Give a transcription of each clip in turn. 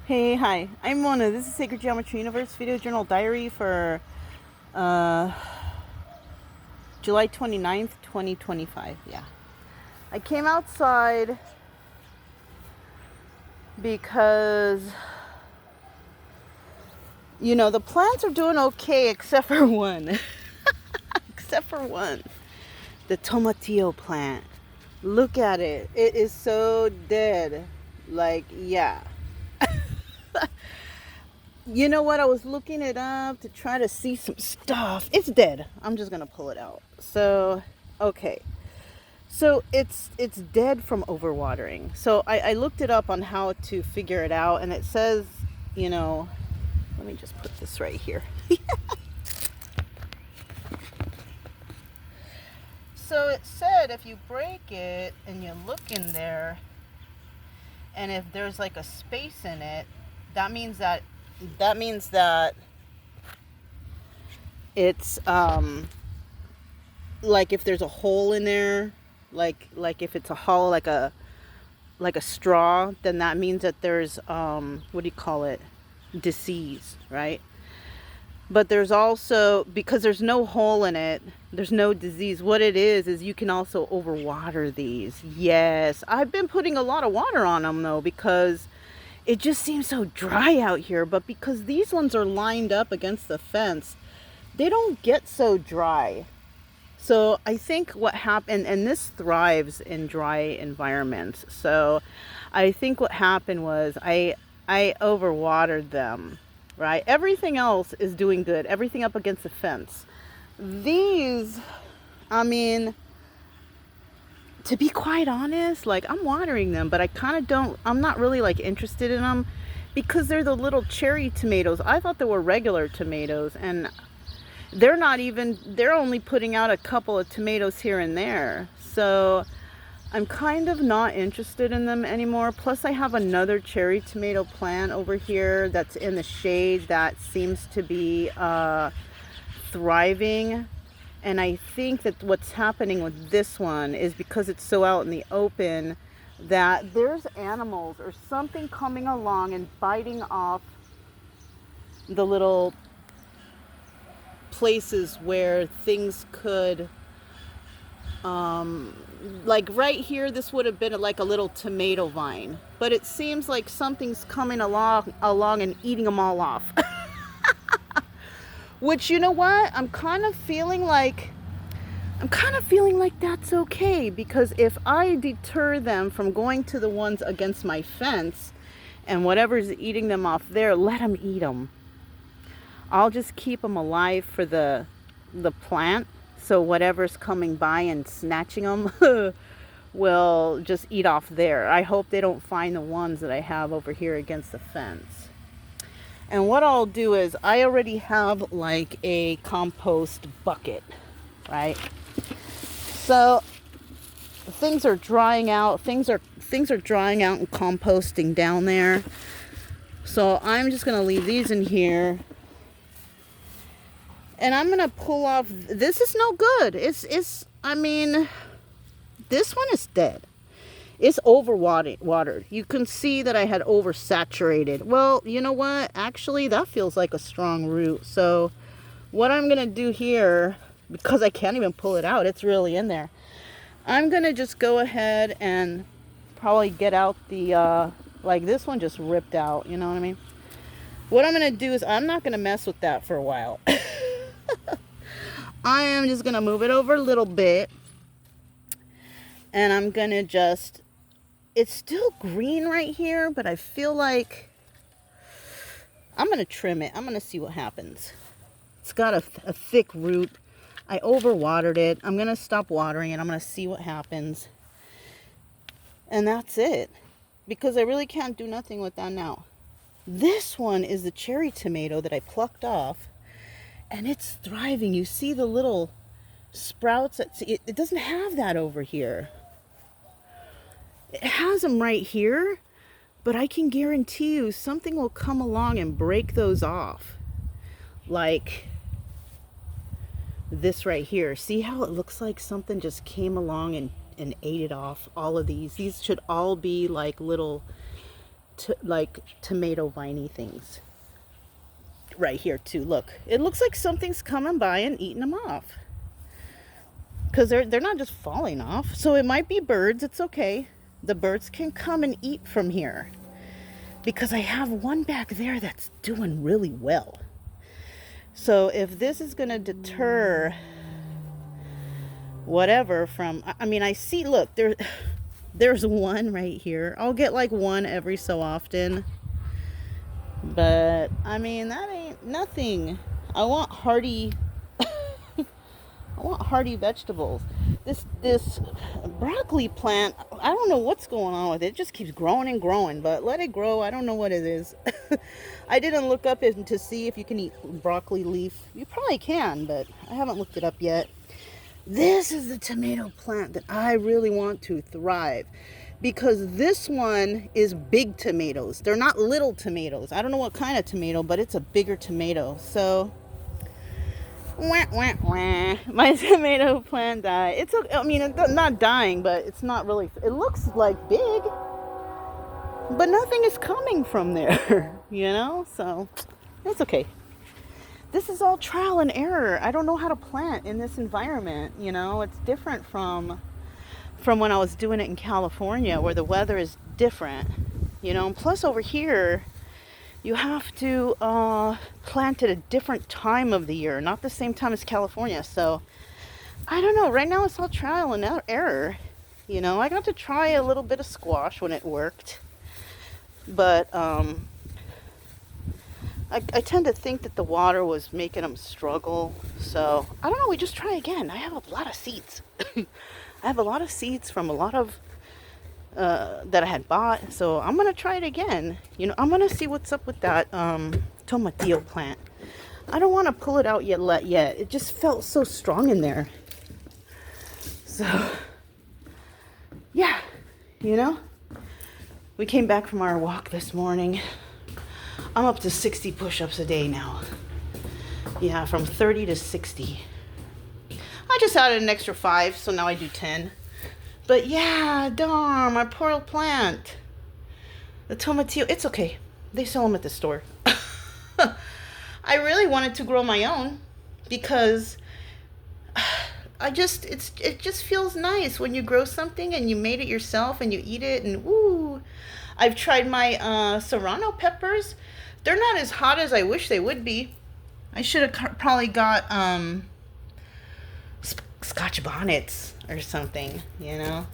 Hey, hi, I'm Mona. This is Sacred Geometry Universe Video Journal Diary for uh, July 29th, 2025. Yeah. I came outside because, the plants are doing okay except for one. Except for one. The tomatillo plant. Look at it. It is so dead. Like, yeah. You know what? I was looking it up to try to see some stuff. It's dead. I'm just gonna pull it out. So, okay. So it's dead from overwatering. So I looked it up on how to figure it out, and it says, let me just put this right here. So it said if you break it and you look in there, and if there's like a space in it, that means that it's like if there's a hole in there, like if it's a hollow, like a straw, then that means that there's what do you call it, disease, right? But there's also, because there's no hole in it, there's no disease. What it is you can also overwater these. Yes, I've been putting a lot of water on them though, because it just seems so dry out here. But because these ones are lined up against the fence, they don't get so dry. So I think what happened, and this thrives in dry environments. So I think what happened was I overwatered them, right? Everything else is doing good. Everything up against the fence. These, I mean, to be quite honest, like, I'm watering them, but I'm not really like interested in them because they're the little cherry tomatoes. I thought they were regular tomatoes, and they're only putting out a couple of tomatoes here and there. So I'm kind of not interested in them anymore. Plus I have another cherry tomato plant over here that's in the shade that seems to be thriving. And I think that what's happening with this one is because it's so out in the open that there's animals or something coming along and biting off the little places where things could, like right here, this would have been like a little tomato vine, but it seems like something's coming along and eating them all off. Which, you know what, I'm kind of feeling like that's okay, because if I deter them from going to the ones against my fence, and whatever's eating them off there, let them eat them. I'll just keep them alive for the plant, so whatever's coming by and snatching them will just eat off there. I hope they don't find the ones that I have over here against the fence. And what I'll do is, I already have like a compost bucket, right? So things are drying out. Things are drying out and composting down there. So I'm just gonna leave these in here. And I'm going to pull off, this is no good. I mean, this one is dead. It's overwatered. You can see that I had oversaturated. Well, you know what? Actually, that feels like a strong root. So what I'm going to do here, because I can't even pull it out, it's really in there. I'm going to just go ahead and probably get out the, like this one just ripped out, you know what I mean? What I'm going to do is, I'm not going to mess with that for a while. I am just going to move it over a little bit. And I'm going to just, it's still green right here, but I feel like I'm going to trim it. I'm going to see what happens. It's got a thick root. I overwatered it. I'm going to stop watering it. I'm going to see what happens. And that's it. Because I really can't do nothing with that now. This one is the cherry tomato that I plucked off. And it's thriving. You see the little sprouts. It doesn't have that over here. It has them right here. But I can guarantee you something will come along and break those off. Like this right here. See how it looks like something just came along and ate it off? All of these. These should all be like little like tomato viney things right here too. Look, it looks like something's coming by and eating them off, because they're not just falling off. So it might be birds. It's okay. The birds can come and eat from here, because I have one back there that's doing really well. So if this is going to deter whatever from, I mean, I see, look, there's one right here. I'll get like one every so often. But, I mean, that ain't nothing. I want hardy, vegetables. This broccoli plant, I don't know what's going on with it. It just keeps growing and growing, but let it grow. I don't know what it is. I didn't look up to see if you can eat broccoli leaf. You probably can, but I haven't looked it up yet. This is the tomato plant that I really want to thrive, because this one is big tomatoes. They're not little tomatoes. I don't know what kind of tomato, but it's a bigger tomato. So wah, wah, wah. My tomato plant died. It's, I mean, it's not dying, but it's not really, it looks like big, but nothing is coming from there, you know? So it's okay. This is all trial and error. I don't know how to plant in this environment, you know? It's different from when I was doing it in California, where the weather is different, you know? And plus over here, you have to plant at a different time of the year, not the same time as California. So I don't know. Right now it's all trial and error. You know, I got to try a little bit of squash when it worked, but I tend to think that the water was making them struggle. So I don't know. We just try again. I have a lot of seeds. I have a lot of seeds from a lot of that I had bought, so I'm gonna try it again. You know, I'm gonna see what's up with that tomatillo plant. I don't want to pull it out yet. It just felt so strong in there. So yeah, you know, we came back from our walk this morning. I'm up to 60 push-ups a day now. Yeah, from 30 to 60. I just added an extra 5, so now I do 10. But yeah, darn, my poor plant. The tomatillo, it's okay. They sell them at the store. I really wanted to grow my own, because it just feels nice when you grow something and you made it yourself and you eat it, and woo. I've tried my serrano peppers. They're not as hot as I wish they would be. I should have probably got Scotch bonnets or something, you know.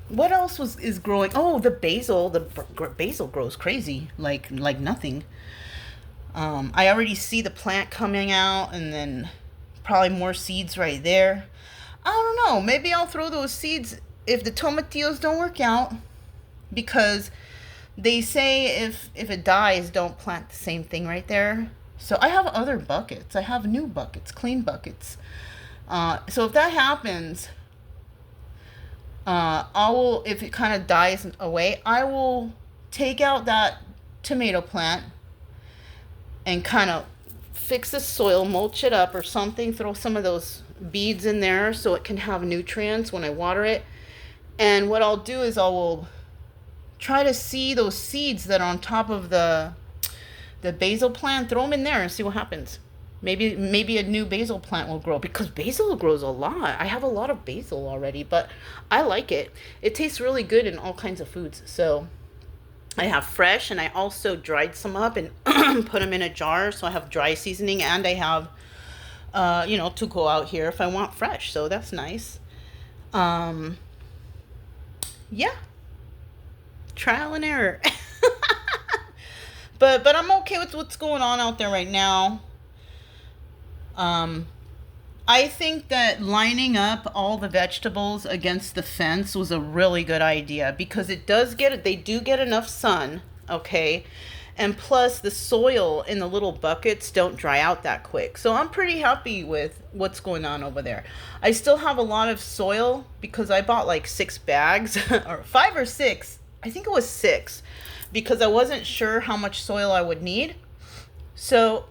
What else is growing? Oh, the basil. The basil grows crazy, like nothing. I already see the plant coming out, and then probably more seeds right there. I don't know. Maybe I'll throw those seeds if the tomatillos don't work out, because they say if it dies, don't plant the same thing right there. So I have other buckets. I have new buckets, clean buckets. So if that happens, if it kind of dies away, I will take out that tomato plant and kind of fix the soil, mulch it up or something, throw some of those beads in there so it can have nutrients when I water it. And what I'll do is I will try to see those seeds that are on top of the basil plant, throw them in there and see what happens. Maybe a new basil plant will grow, because basil grows a lot. I have a lot of basil already, but I like it. It tastes really good in all kinds of foods. So I have fresh, and I also dried some up and put them in a jar. So I have dry seasoning, and I have, to go out here if I want fresh. So that's nice. Yeah. Trial and error. But I'm okay with what's going on out there right now. I think that lining up all the vegetables against the fence was a really good idea, because they do get enough sun, okay? And plus the soil in the little buckets don't dry out that quick. So I'm pretty happy with what's going on over there. I still have a lot of soil because I bought like 6 bags or 5 or 6. I think it was 6, because I wasn't sure how much soil I would need. So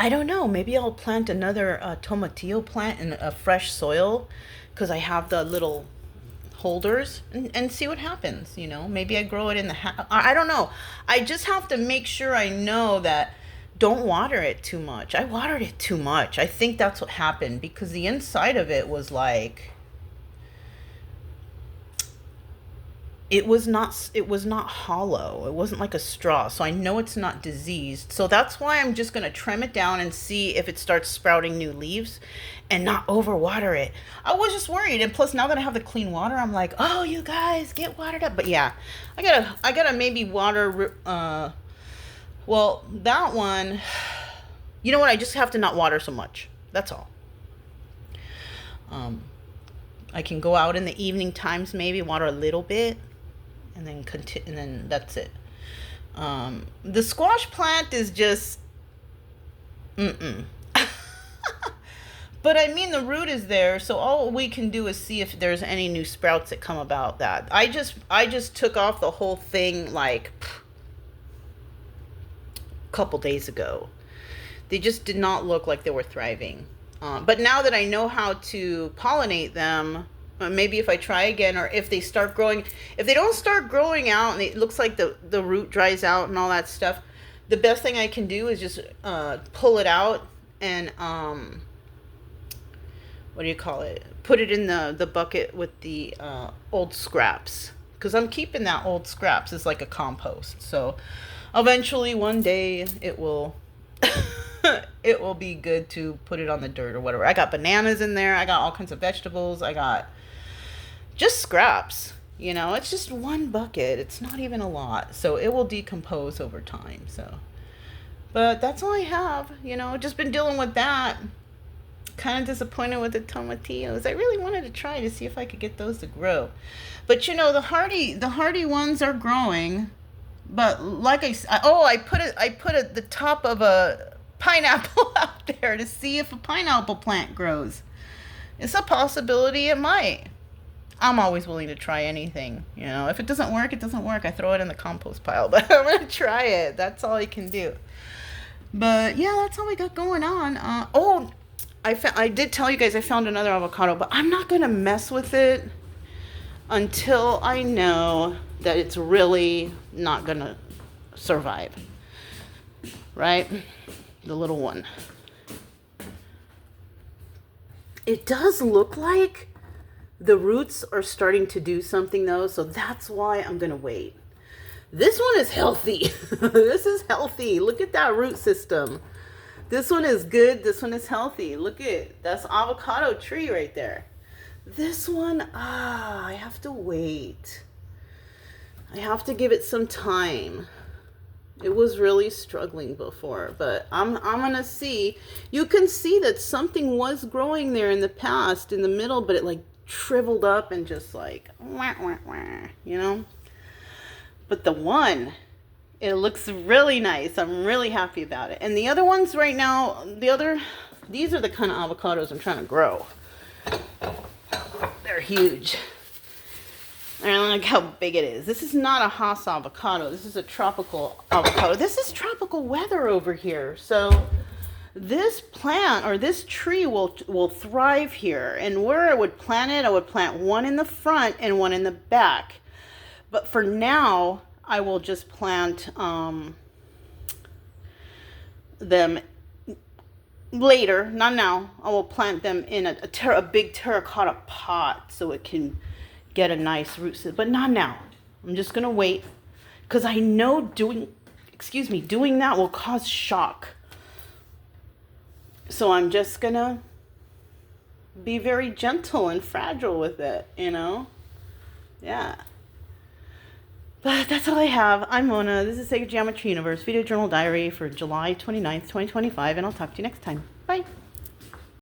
I don't know. Maybe I'll plant another tomatillo plant in a fresh soil, because I have the little holders and see what happens. You know, maybe I grow it in the house. I don't know. I just have to make sure I know that don't water it too much. I watered it too much. I think that's what happened because the inside of it was like, it was not hollow. It wasn't like a straw. So I know it's not diseased. So that's why I'm just going to trim it down and see if it starts sprouting new leaves and not overwater it. I was just worried. And plus now that I have the clean water, I'm like, oh, you guys get watered up. But yeah, I gotta maybe water, well, that one, you know what? I just have to not water so much. That's all. I can go out in the evening times, maybe water a little bit. And then and then that's it. The squash plant is just But I mean, the root is there, so all we can do is see if there's any new sprouts that come about that. I just took off the whole thing like a couple days ago. They just did not look like they were thriving. But now that I know how to pollinate them, maybe if I try again, or if they start growing, if they don't start growing out and it looks like the root dries out and all that stuff, the best thing I can do is just pull it out and what do you call it? Put it in the bucket with the old scraps, because I'm keeping that old scraps as like a compost. So eventually one day it will it will be good to put it on the dirt or whatever. I got bananas in there. I got all kinds of vegetables. I got just scraps, you know, it's just one bucket. It's not even a lot. So it will decompose over time. So, but that's all I have, you know, just been dealing with that. Kind of disappointed with the tomatillos. I really wanted to try to see if I could get those to grow. But you know, the hardy ones are growing. But like I put the top of a pineapple out there to see if a pineapple plant grows. It's a possibility it might. I'm always willing to try anything. You know, if it doesn't work, it doesn't work. I throw it in the compost pile, but I'm going to try it. That's all I can do. But yeah, that's all we got going on. I did tell you guys I found another avocado, but I'm not going to mess with it until I know that it's really not going to survive. Right? The little one. It does look like the roots are starting to do something though, so that's why I'm going to wait. This one is healthy. This is healthy. Look at that root system. This one is good. This one is healthy. Look at, that's avocado tree right there. This one, I have to wait. I have to give it some time. It was really struggling before, but I'm going to see. You can see that something was growing there in the past in the middle, but it like shriveled up and just like, wah, wah, wah, you know? But the one, it looks really nice. I'm really happy about it. And the other ones right now, these are the kind of avocados I'm trying to grow. They're huge. And look how big it is. This is not a Hass avocado. This is a tropical avocado. This is tropical weather over here. So this plant or this tree will thrive here. And where I would plant it, I would plant one in the front and one in the back. But for now, I will just plant them later, not now. I will plant them in a big terracotta pot so it can get a nice root system, but not now. I'm just going to wait because I know doing that will cause shock. So I'm just going to be very gentle and fragile with it, you know? Yeah. But that's all I have. I'm Mona. This is Sacred Geometry Universe Video Journal Diary for July 29th, 2025, and I'll talk to you next time. Bye.